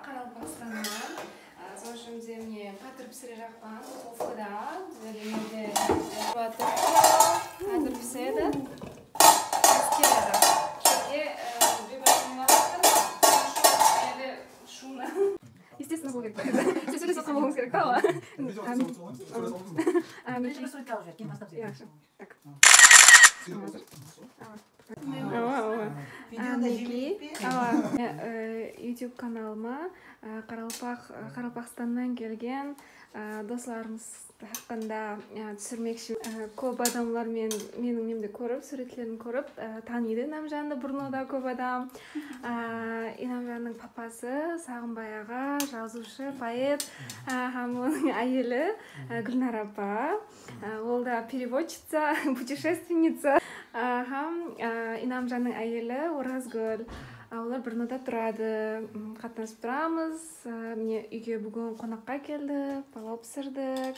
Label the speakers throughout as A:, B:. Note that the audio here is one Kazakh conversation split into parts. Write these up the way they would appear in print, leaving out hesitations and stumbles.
A: Қарақалпақстаннан. Сол үшін де міне патыр пісіре жақпан Уфада. Біздерде патыр піседі. Келеді. Шөпте бебесінің уақытын шуны. Естественно, бұл керек. Сіз сөйлесіп қалмауыңыз керек, та ала? YouTube каналыма Қарақалпақстаннан келген достарымыз хақында түсірмекші. Көп адамлар менің немді көріп, суреттерін көріп, таниды Инамжанды. Бұрында көп адам. Инамжанның папасы Сағынбай аға, жазушы, поэт, һәм оның әйелі Гүлнар апа. Ол да переводчица, путешественница. Һәм Инамжанның әйелі Оразгүл. Олар Брнода тұрады, қатынасып тұрамыз. Міне үйге бүгін қонаққа келді, палау пісірдік.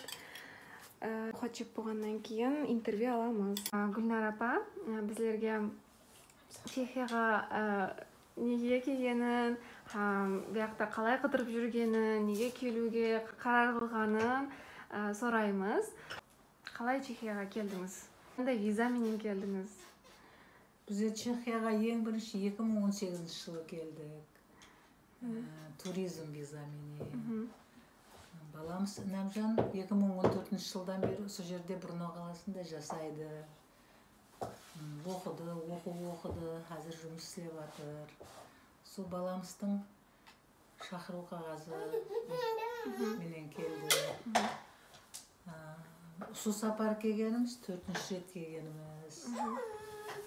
A: Хочет болғаннан кейін интервью аламыз. Гүлнар апа біздерге Чехияға неге келгенін, бұяқта қалай қыдырып жүргенін, неге келуге қарар қылғанын сұраймыз. Қалай Чехияға келдіңіз? Қандай визаменен келдіңіз?
B: Біз Чехияға ең бірінші 2018 жылы келдік. Туризм визаменен. Баламыз Инамжан 2014 жылдан бері осы жерде Брно қаласында жасайды. Оқыды, қазір жұмыс істеп жатыр. Сол баламыздың шақыру қағазы менен келді. Осы сапар келгеніміз 4-ші рет келгеніміз.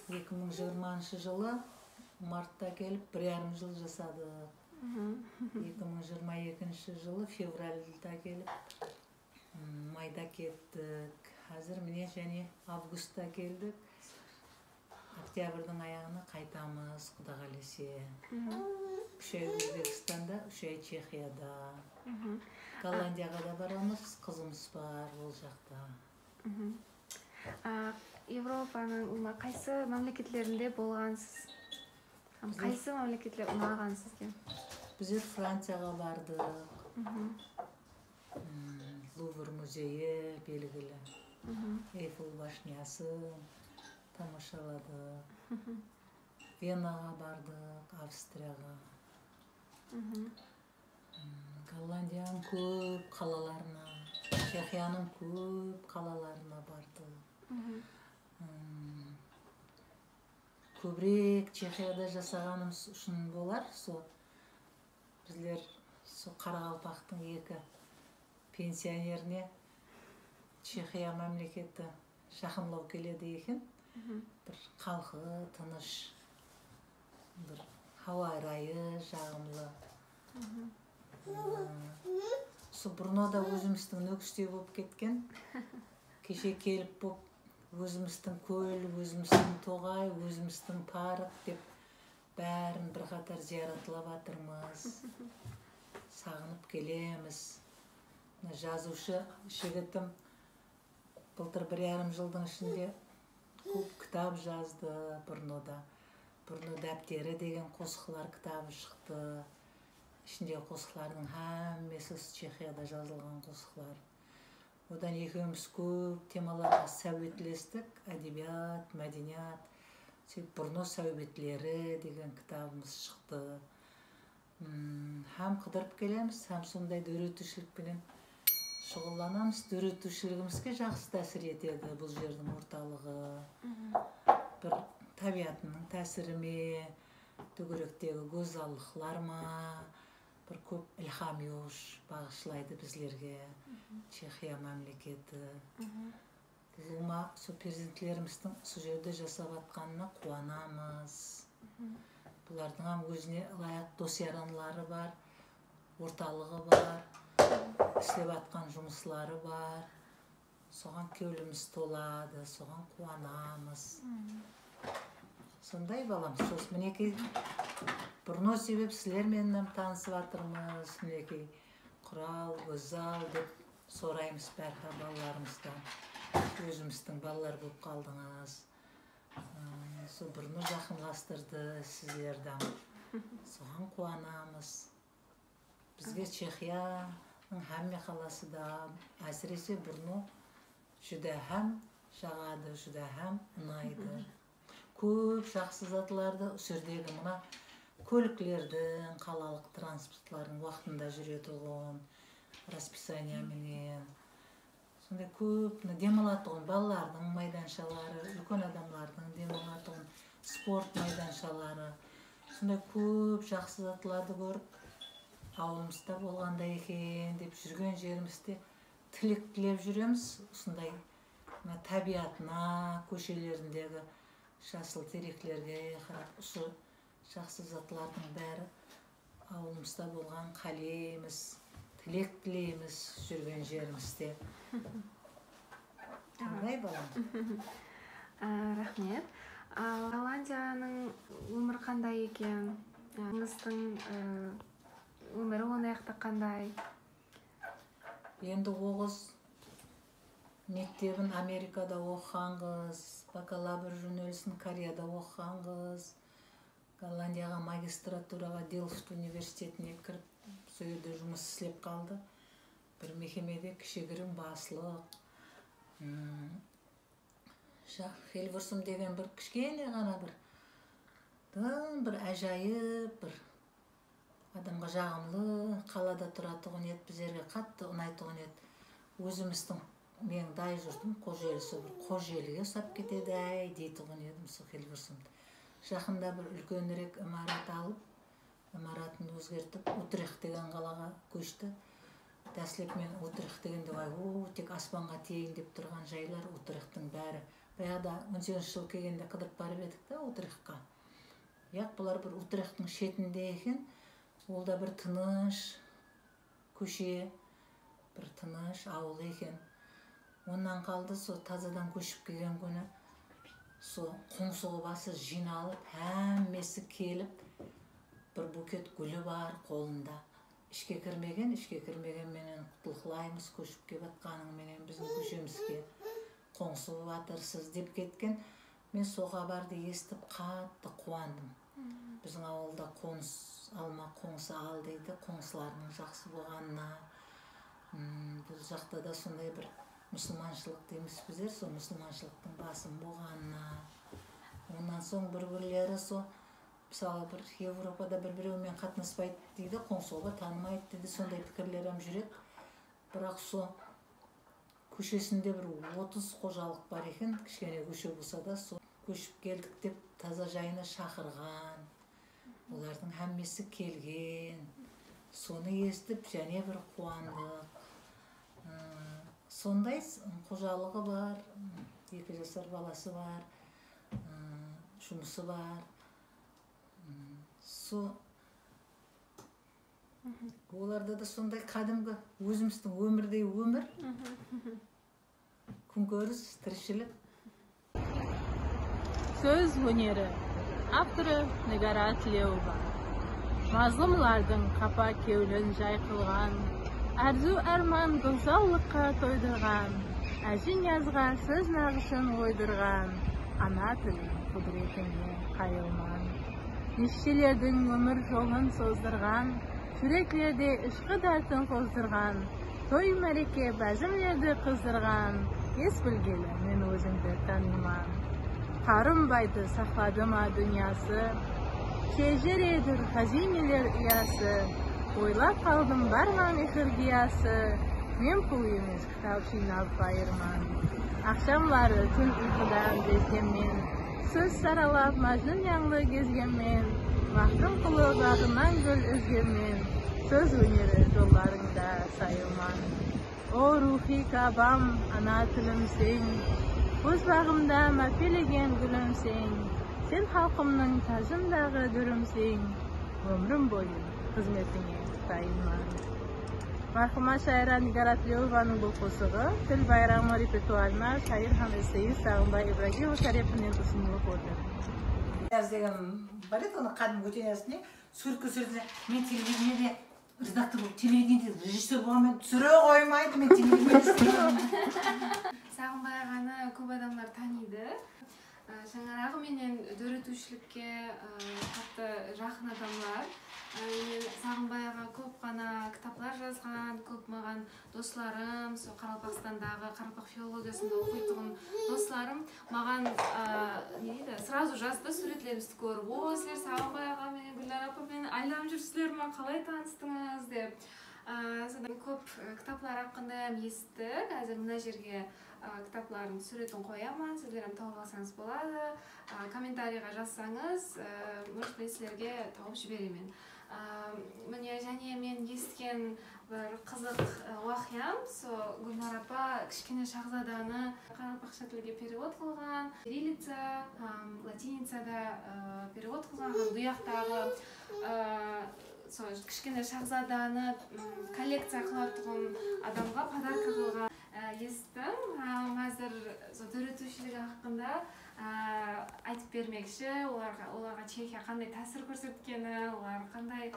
B: 2020 жылы мартта келіп 1,5 жыл жасадық. 2022 жылы февральда келіп майда кеттік. Қазір міне және августта келдік. Октябрьдің аяғына қайтамыз, Құда қаласа. 3 ай Өзбекстанда, 3 ай Чехияда. Голландияға да барамыз, қызымыз бар ол жақта.
A: Европаның қайсы мемлекеттерінде болғансыз? Қайсы мемлекеттер ұнаған сізге?
B: Біздер Францияға бардық. Лувр музейі белгілі. Эйфел башнясын тамашаладық. Венаға бардық, Австрияға. Голландияның көп қалаларына, Чехияның көп қалаларына бардық. Көбірек Чехияда жасағанымыз үшін болар. Біздер Қарақалпақтың 2 пенсионеріне Чехия мемлекеті жақынлау келеді екен. Бір халқы тыныш, бір хауа райы жағымлы. Брнода өзіміздің нөкістей болып кеткен. Кеше келіп болып өзіміздің көл, өзіміздің тоғай, өзіміздің парық деп бәрін бір қатар зияратлап жатырмыз. Сағынып келеміз. Жазушы жігітім былтыр 1,5 жылдың ішінде көп кітап жазды Брнода. Брно дәптері деген қосқылар кітабы шықты. Ішінде қосқылардың әммесі Чехияда жазылған қосқылар. Одан екеуміз көп темаларға сәуетлестік. Әдебият, мәдениет, Брно сәуетлері деген кітабымыз шықты. Һәм қыдырып келеміз, һәм сондай дөретушілікпенен шұғылданамыз. Дөретушілігімізге жақсы тәсір етеді бұл жердің орталығы. Бір табиғатының тәсірі ме, төңіректегі гөзаллықлар ма, бір көп илхам бағышлайды біздерге Чехия мемлекеті. Бұлма перзентлеріміздің сол жерде жасап жатқанына қуанамыз. Бұлардың өзіне лайық дос-яранлары бар, орталығы бар, істеп жатқан жұмыслары бар. Соған көңіліміз толады, соған қуанамыз. Сондай балам, мінекей Брно себеп сілерменен танысып жатырмыз. Мінекей құрал, гөзал деп сораймыз бәрі балаларымыздан. Өзіміздің балалар болып қалдыңыз. Брно жақынластырды сіздерден. Соған қуанамыз. Бізге Чехияның Хамме қаласы да әсіресе бұрны жүдә һәм жағады, жүдә һәм ұнайды. Көп жақсы затларды үсірдегі мұна көліклердің, қалалық транспортлардың уақытында жүретұғын, расписанияменен. Сондай көп демалатұғын балалардың майданшалары, үлкен адамлардың демалатұғын спорт майданшалары. Сондай көп жақсы затларды көріп, ауылымызда болғанда екен деп жүрген жерімізде тілек тілеп жүреміз. Осындай табиатына, көшелеріндегі жасыл теректерге қарап, осы жақсы затлардың бәрі ауылымызда болған қалейміз, тілек тілейміз жүрген жерімізде. Қандай балам?
A: Рахмет. Голландияның өмір қандай екен? Аңыздың өмірі онаяқта қандай?
B: Енді оғыз мектебін Америкада оқыған қыз, бакалавр жөнелісін Кореяда оқыған қыз, Голландияға магистратураға Делфт университетіне кіріп, сол жерде жұмыс істеп қалды. Бір мекемеде кішігірім басылық. Хельверсум деген бір кішкене ғана бір әжайып, бір адамға жағымлы қалада тұратұғын еді, біздерге қатты ұнайтұғын еді. Өзіміздің мен дай жүрдім, қожелісі бір қожеліге сап кетеді әй дейтұғын едім сол Хельверсумды. Жақында бір үлкенірек имарат алып, имаратын өзгертіп, Утрехт деген қалаға көшті. Дәслеп мен Утрехт дегенде тек аспанға тиейін деп тұрған жайлар Утрехттің бәрі. Баяғыда 18 жыл келгенде қыдырып барып едік та Утрехтқа. Бұлар бір Утрехттің шетінде екен, ол да бір тыныш көше, бір тыныш ауыл екен. Онан қалды, сол тазадан көшіп келген күні, сол қоңсығы басы жиналып, әммесі келіп, бір букет гүлі бар қолында. Ішке кірмеген менен құтылқылаймыз, көшіп кеп атқаның менен біздің көшемізге қоңсығы батырсыз деп кеткен. Мен сол хабарды естіп қатты қуандым. Біздің ауылда қоныс алма, қоңсы ал дейді, қоңсыларының жақсы болғанына. Бұл жақта да сондай бір мұсылманшылық дейміз біздер, сол мұсылманшылықтың басым болғанына. Онан соң бір-бірлері сол, мысалы бір Европада бір-біреумен қатынаспайды дейді, қоңсуға танымайды дейді, сондай пікірлерім жүреді. Бірақ сол көшесінде бір 30 қожалық бар екен, кішкене көше болса да, сол көшіп келдік деп таза жайына шақырған. Олардың әммесі келген. Соны естіп, және бір қуандық. Сондай қожалығы бар, 2 жасар баласы бар, жұмысы бар. Оларда да сондай қадымғы өзіміздің өмірдей өмір, күнкөріс, тіршілік.
C: Söz өнері. Авторы Негара Атлеуова. Мазлумлардың қапа кеулін жай қылған, әрзу әрман гүлзаллыққа тойдырған, әжін язға сөз нағышын ойдырған, ана тілі құдіретіне қайылман. Нешелердің өмір жолын создырған, жүректерде ішқы дәртін қоздырған, той мәреке бәзімлерді қыздырған, ес білгелі мен өзіңді таниман. Қарым байды сақлады ма дүниясы, шежер едір хазинелер ұясы, ойлап қалдым бар ма мехір гиясы, мен пұл емес кітап жинап байырман. Ақшамлары түн ұйқыдан безгенмен, сөз саралап мәжнүн яңлы кезгенмен, мақтың құлы бағынан гүл үзгенмен, сөз өнері жолларыңда сайылман. О рухи кабам, ана тілімсең, өз бағымда мәпелеген гүлімсең, сен халқымның тажындағы дүрімсең, өмірім бойы қызметіңе тайынман. Мархума шайра Негара Атлеуованың бұл қосығы тіл байрамы репертуарына шайыр һәм эссеист Сағынбай Ибрагимов тарапынан ұсынылып отыр.
B: Деген бар еді, оны қадым өтенесіне сөзіне мен телевидениеде редактор болып, телевидениеде режиссер болғанмен түсіре қоймайды, мен телевидениеде.
A: Сағынбай ағаны көп адамдар таниды. Жаңарағы менен дөретушілікке қатты жақын адамдар. Мен Сағынбай аға көп қана кітаплар жазған, көп маған достарым, сол Қарақалпақстандағы Қарақалпақ филологиясында оқитын достарым маған не дейді, сразу жазды суреттерімізді көріп, о, сіздер Сағынбай ағамен, Гүлнар апамен айланып жүрсіздер ме, қалай таныстыңыз деп. Содан көп кітаплар hakkında естік. Қазір мына жерге кітаплардың суретін қоямын, сіздер тауып алсаңыз болады. Комментарийға жазсаңыз, может мен сіздерге тауып жіберемін. Міне және мен естіген бір қызық уақиям, сол Гүлнар апа кішкене шахзаданы қарақалпақша тілге перевод қылған, кириллица, латиницада перевод қылған, бұяқтағы кішкене шахзаданы коллекция қылып тұрған адамға подарка қылған естім. Қазір үйретушілігі hakkında айтып бермекші, оларға Чехия қандай тәсір көрсеткені, олар қандай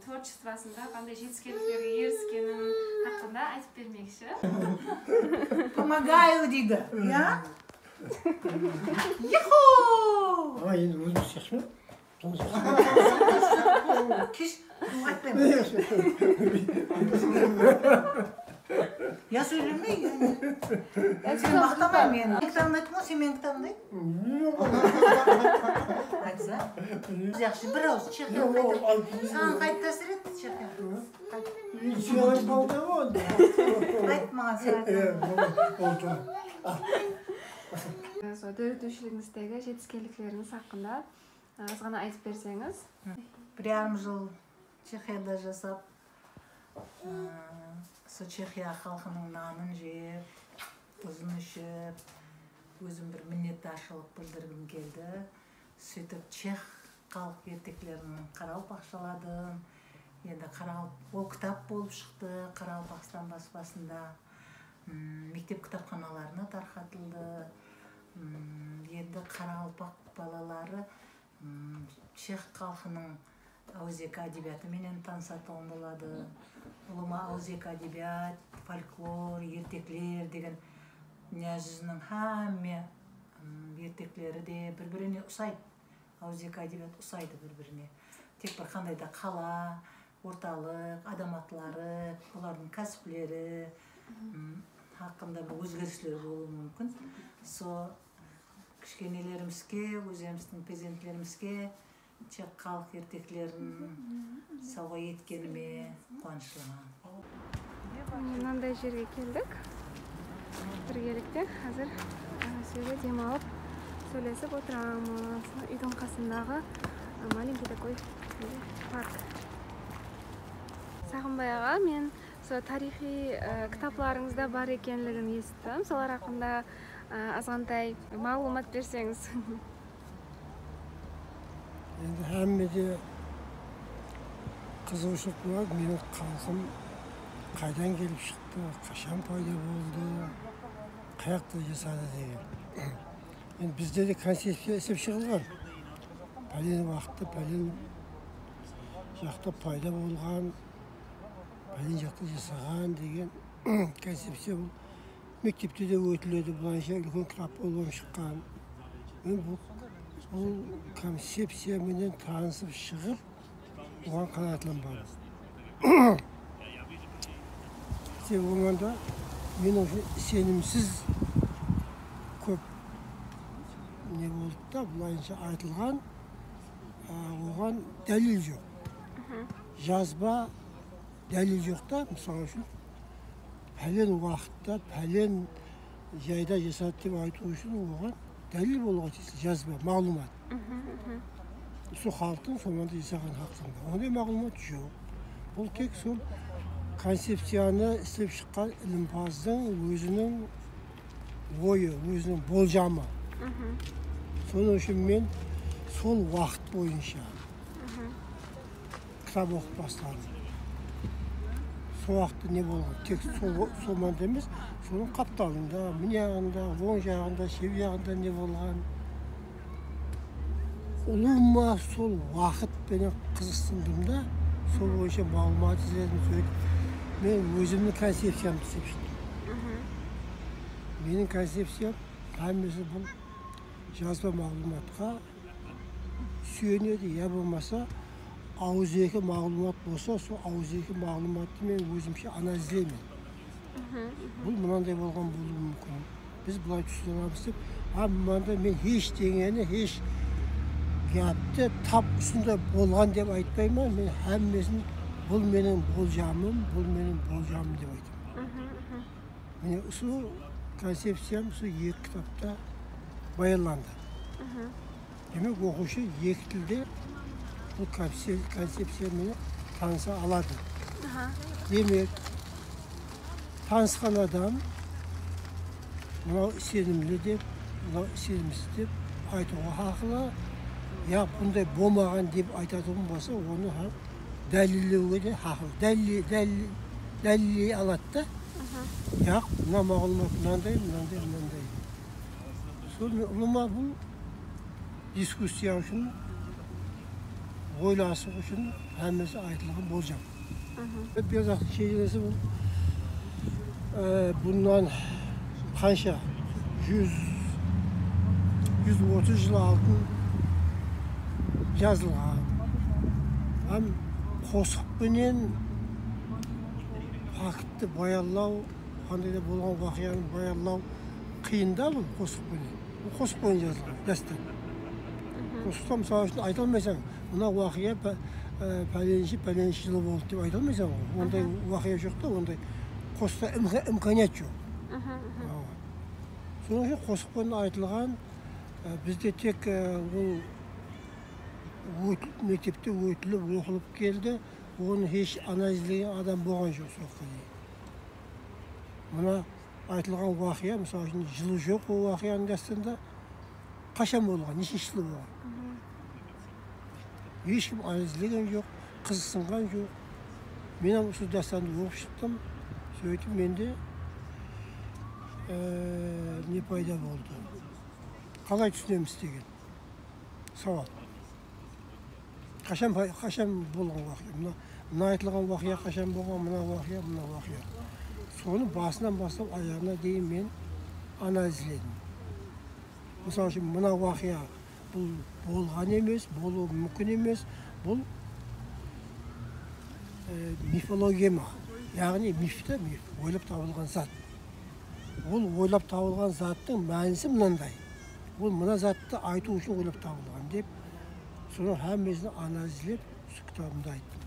A: творчествосында қандай жетістіктерге еріскенін hakkında айтып бермекші.
B: Помогаю дейді, я? Юху!
D: Ama yine uzun seçme.
B: Кеш, я сөйлемей, мен мақтамаймын мен. Мен кітабын айттым ғой, сен менің кітабымды айт. Айтса? Жақсы, бір ауыз Чехия қайтып. Саған қайт тәсір етті Чехия? Айт маған сен
A: Үйретушілігіңіздегі жетістіктеріңіз hakkında аз ғана айтып берсеңіз.
B: 1,5 жыл Чехияда жасап, сол Чехия халқының нанын жеп, тұзын ішіп, өзім бір миннеташылық білдіргім келді. Сөйтіп чех халық ертектерін Қарақалпақшаладым. Енді ол кітап болып шықты Қарақалпақстан баспасында. Мектеп кітапханаларына тарқатылды. Енді Қарақалпақ балалары чех халқының ауызекі әдебиетіменен танысатын болады. Ұлыма ауызекі әдебиет, фольклор, ертеклер деген дүниежүзінің hamma ертеклері де бір-біріне ұсайды. Ауызекі әдебиет ұсайды бір-біріне. Тек бір қандай да қала, орталық, адам атлары, олардың кәсіплері hakkında бір өзгерістер болуы мүмкін. Сол кішкенелерімізге, өзіміздің перзентлерімізге чех халық ертеклерін сауға еткеніме қуаныштымын.
A: Мынандай жерге келдік. Біргелікте қазір сөйле демалып, сөйлесіп отырамыз. Үйдің қасындағы маленький такой парк. Сағынбай аға, мен тарихи кітапларыңызда бар екенлігін естідім. Солар hakkında азғантай мағлұмат берсеңіз.
D: Енді әммеде қызығушылық болады. Менің халқым қайдан келіп шықты, қашан пайда болды, қаяқта жасады деген. Енді бізде де концепция есеп шығылған. Пәлен уақытта, пәлен жақта пайда болған, пәлен жақта жасаған деген концепция бұл. Мектепте де өтіледі, бұлайша үлкен кітап болып шыққан. Мен бұл концепцияменен танысып шығып, оған қанағаттанбадым. Себебі оңанда менің сенімсіз көп не болды да, бұлайынша айтылған, оған дәлел жоқ. Жазба дәлел жоқ та, мысалы үшін. Пәлен уақытта, пәлен жайда жасады деп айту үшін оған дәлел болуға тиіс, жазба, мағлұмат. Сол халықтың сонда жасаған hakkında. Ондай мағлұмат жоқ. Бұл тек сол концепцияны істеп шыққан ілімпаздың өзінің ойы, өзінің болжамы. Соның үшін мен сол уақыт бойынша кітап оқып бастадым. Сол уақытта не болған? Тек сол маңда емес, соның қапталында, мынаяғында, оң жағында, шеп жағында не болған. Ұлыма сол уақытпен қызықтым да, сол бойынша мағлұмат іздедім, сөйтіп. Мен өзімнің концепциямды істеп шықтым. Менің концепциям әмесі бұл жазба мағлұматқа сүйенеді, я болмаса ауызекі мағлұмат болса, сол ауызекі мағлұматты мен өзімше анализдеймін. Бұл мынандай болған болуы мүмкін. Біз бұлай түсінеміз деп, мынандай мен ештеңені, еш гәпті тап үстінде болған деп айтпаймын. Мен әммесін бұл менің болжамым деп айтамын. Міне сол концепциям сол екі кітапта баянланды. Демек оқушы екі тілде бұл концепциямен таныса алады. Демек танысқан адам мынау сенімді деп, мынау сенімсіз деп айтуға хақылы. Я бұндай болмаған деп айтатұғын болса, оны дәлелеуге де хақылы. Дәлелей алады да. Яқ, мына мағлұмат мынандай. Сол ұлыма бұл дискуссия үшін, ойласық үшін әмесі айтылған болжам. Бекзаттың шежіресі бұл бұнdan қанша 130 жыл алдын жазылған. Қосықпенен фактті баялау, қандай да болған уақияны баялау қиында бұл қосықпенен. Бұл қосықпенен жазылған, дәстен. Қосықта мысалы үшін айта алмайсың, мына уақия пәленші жылы болды деп айта алмайсың. Ондай уақия жоқ та, ондай қосықта имканият жоқ. Соның үшін қосықпенен айтылған, бізде тек мектепте өтіліп, оқылып келді, оны еш анализдеген адам болған жоқ соққа дейін. Мына айтылған уақия, мысалы үшін жылы жоқ ол уақияның дәстінде, қашан болған, нешінші жылы болған. Ешкім анализдеген жоқ, қызықсынған жоқ. Мен осы дастанды оқып шықтым, сөйтіп менде не пайда болды. Қалай түсінеміз деген сауал. Қашан болған уақия? Мына айтылған уақия қашан болған, мына уақия. Соны басынан бастап аяғына дейін мен анализледім. Мысалы үшін, мына уақия бұл болған емес, болуы мүмкін емес, бұл мифологема. Яғни мифті, ойлап табылған зат. Ол ойлап табылған заттың мәнісі мынандай. Ол мына затты айту үшін ойлап табылған деп, соны әммесін анализлеп, осы кітабымда айттым.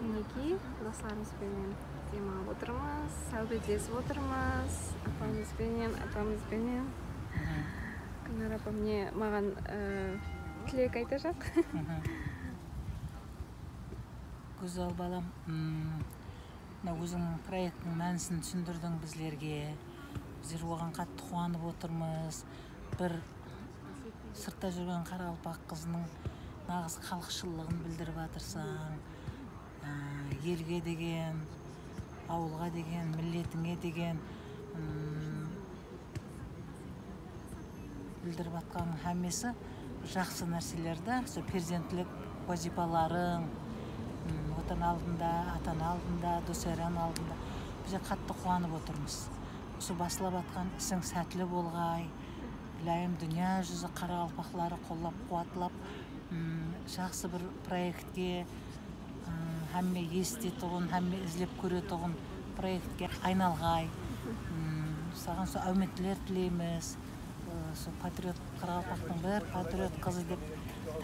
A: Мінекей, достарымызбенен демалып отырмыз, сәубеттесіп отырмыз, апамызбенен. Күнар апам маған тілек айтacak.
B: Güzel балам, өзің проекттің мәнісін түсіндірдің біздерге. Біздер оған қатты қуанып отырмыз. Бір сыртта жүрген Қарақалпақ қызының нағыз халықшылдығын білдіріп жатырсың. Елге деген, ауылға деген, миллетіңе деген білдіріп жатқан әммесі жақсы нәрселерді, перзентлік вазипаларың, отан алдында, атан алдында, досеран алдында бізде қатты қуанып отырмыз. Осы басылап жатқан ісің сәтлі болғай, Лайым дүния жүзі Қарақалпақлары қоллап қуатлап, жақсы бір проектке, әмме естетіғын, әмме ізлеп көретіғын проектке айналғай. Саған сол әуметтілер тілейміз. Сол патриот, Қарақалпақтың бір патриот қызы деп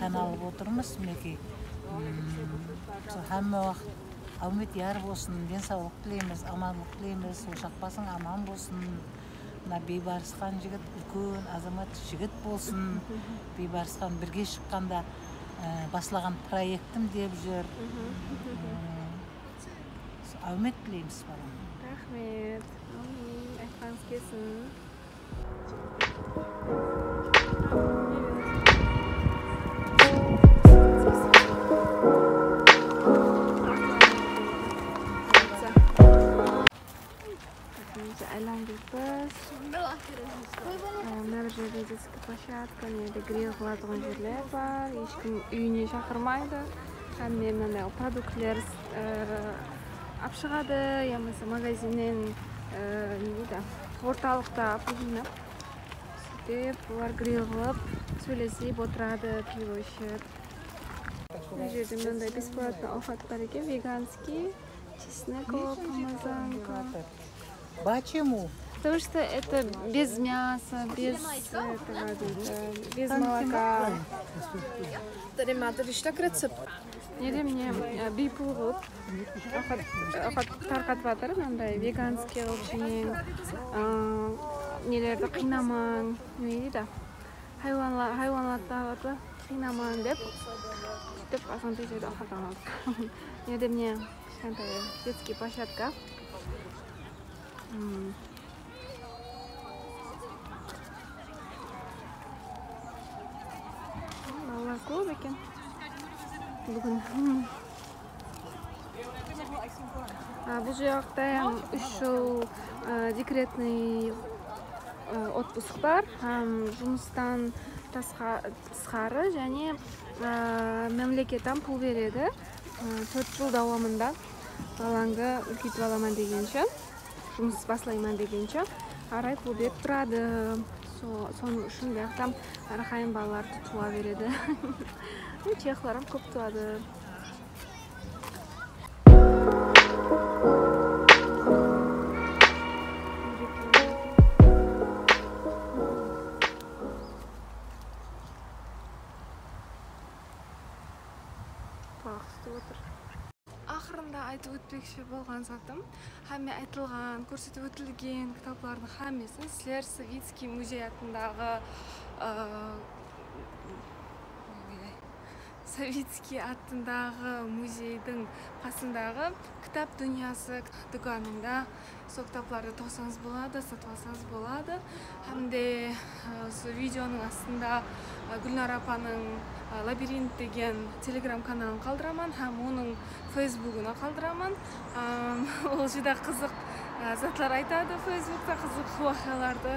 B: тән алып отырмыз. Мінекей, әмме уақыт әумет яр болсын, денсаулық тілейміз, аманлық тілейміз, ошақ басың аман болсын. Бейбарысқан жігіт үлкен азамат жігіт болсын. Бейбарысқан бірге шыққанда басылаған проектім деп жүр. Әумет тілейміз балам.
A: Рахмет. Айтқаныңыз келсін. Айландырбыз. Мына бір жерде детский площадка, мына гриль қылатын жерлер бар. Ешкім үйіне шақырмайды. Әмме мынандай продуктілер алып шығады, ямасы магазиннен орталықта алып жинап. Сөйтіп, олар гриль қылып,
E: сөйлесіп отырады, пиво ішіп. Бұл жерде мынандай бесплатно офат бар екен, веганский, чесноков, помазанка.
B: Почему?
E: Потому что это без мяса, без этого, без молока. Неде мне бипул болып, тарқатып жатыр, мынандай веганский қылып жемең, нелерді қинамаң, не дейді, хайуанаттарды қинамаң деп, сөйтіп сондай жерде охотаны алды. Неде мне кішкентай детский площадка. Балалар көп екен. Бүгін. Бұл жақта 3 жыл декретный отпуск бар. Жұмыстан тысқары және мемлекеттен пул береді. 4 жыл давамында балаңды үлкейтіп аламан дегенше, жұмыс баслайман дегенше, арай пул беріп тұрады. Соның үшін бияқтан әрқайын балаларды туа береді. Чехларым көп туады. Ақырында айтып өтпекші болған затым, һәме айтылған, көрсетіп өтілген кітаплардың һәммесін сілер Савицкий музей атындағы Савицкий атындағы музейдің қасындағы кітап дүниясы дүканында сол кітапларды тоқсаңыз болады, сатып алсаңыз болады. Әмде видеоның астында Гүлнар апаның лабиринт деген телеграм каналын қалдыраман, һәм оның фейсбугына қалдыраман. Ол жүдә қызық затлар айтады, фейсбукта қызық уақиғаларды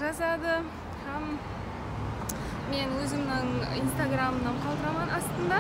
E: жазады. Һәм мен өзімнің инстаграмымнан қалдыраман астында.